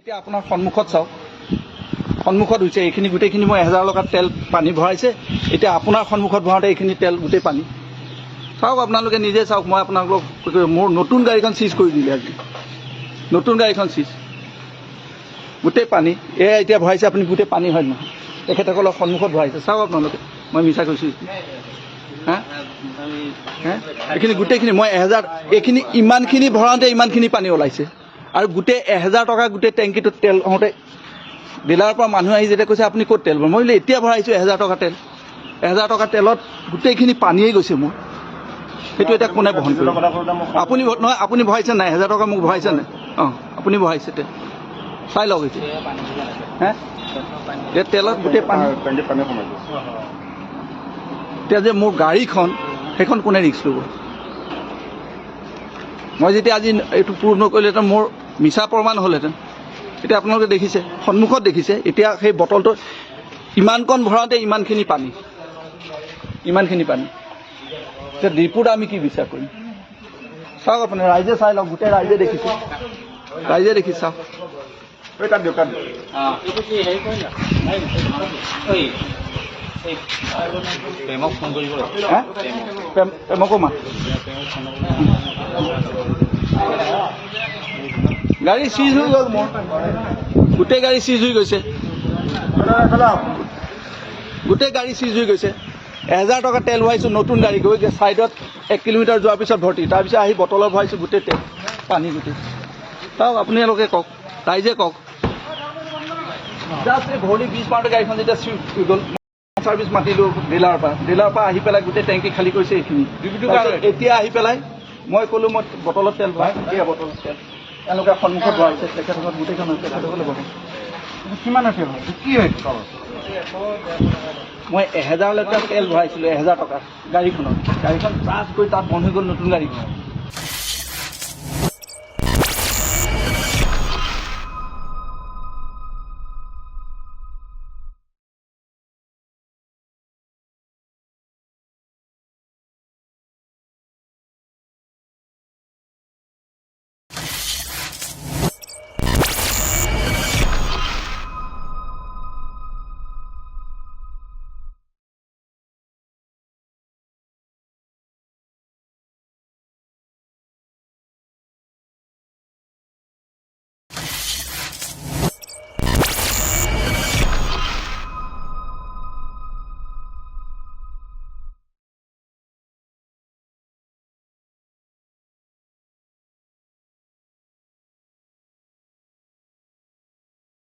এতিয়া আপোনাৰ সন্মুখত চাওক, সন্মুখত হৈছে এইখিনি গোটেইখিনি মই 1000 টকাৰ তেল পানী ভৰাইছে। এতিয়া আপোনাৰ সন্মুখত ভৰাওঁতে এইখিনি তেল গোটেই পানী চাওক, আপোনালোকে নিজে চাওক। মই আপোনালোকক মোৰ নতুন গাড়ীখন চিজ কৰি দিলে আজি, নতুন গাড়ীখন চিজ, গোটেই পানী। এয়া এতিয়া ভৰাইছে আপুনি, গোটেই পানী হয় নহয়, তেখেতসকলৰ সন্মুখত ভৰাইছে। চাওক আপোনালোকে, মই মিছা কৈছোঁ হা? এইখিনি গোটেইখিনি মই 1000, এইখিনি ইমানখিনি ভৰাওঁতে ইমানখিনি পানী ওলাইছে। আৰু গোটেই 1000 টকা গোটেই টেংকিটোত তেল হওঁতে ডিলাৰৰ পৰা মানুহ আহি যেতিয়া কৈছে আপুনি ক'ত তেল ভৰায়, মই বোলে এতিয়া ভৰাইছোঁ 1000 টকা তেল। 1000 টকা তেলত গোটেইখিনি পানীয়ে গৈছে মোৰ। সেইটো এতিয়া কোনে বহন কৰিব? আপুনি নহয়, আপুনি ভৰাইছে নাই 1000 টকা মোক ভৰাইছে নাই? অঁ, আপুনি ভৰাইছে তেল, চাই লওক এতিয়া। হে, এই তেলত গোটেই পানী। এতিয়া যে মোৰ গাড়ীখন, সেইখন কোনে ৰিক্স ল'ব? মই যেতিয়া আজি এইটো পূৰ্ণ কৰিলোহেঁতেন, মোৰ মিছা প্ৰমাণ হ'লহেঁতেন। এতিয়া আপোনালোকে দেখিছে, সন্মুখত দেখিছে। এতিয়া সেই বটলটো ইমানকণ ভৰাওঁতে ইমানখিনি পানী, ইমানখিনি পানী। এতিয়া ডিপুত আমি কি বিচাৰ কৰিম? চাওক আপুনি, ৰাইজে চাই লওক, গোটেই ৰাইজে দেখিছে, ৰাইজে দেখিছে। চাওক প্ৰেমক ফোন কৰিব, প্ৰেমকো মাত। গাড়ী চিজ হৈ গ'ল মোৰ, গোটেই গাড়ী চিজ হৈ গৈছে, গোটেই গাড়ী চিজ হৈ গৈছে। 1000 টকা তেল ভৰাইছোঁ, নতুন গাড়ী গৈ ছাইডত 1 কিলোমিটাৰ যোৱাৰ পিছত ভৰ্তি, তাৰপিছত আহি বটলত ভৰাইছোঁ গোটেই তেল পানী গোটেই। চাওক আপোনালোকে কওক, ৰাইজে কওক। জাষ্ট এই ভৰি 20 মাহতে গাড়ীখন যেতিয়া চুইফ্ট হৈ গ'ল, চাৰ্ভিচ মাতিলোঁ ডিলাৰৰ পৰা আহি পেলাই গোটেই টেংকি খালী কৰিছে এইখিনি। এতিয়া আহি পেলাই মই ক'লোঁ মই বটলত তেল ভৰাই, এতিয়া বটলত তেল তেওঁলোকে সন্মুখত ভৰাইছে, তেখেতসকল গোটেইখন তেখেতসকলে বহে। কিমান আছে কি হৈছে? মই 1000 লিটাৰ তেল ভৰাইছিলোঁ, 1000 টকা গাড়ীখনত। গাড়ীখন ক্ৰাছ কৰি তাত বন্ধ হৈ গ'ল নতুন গাড়ীখন।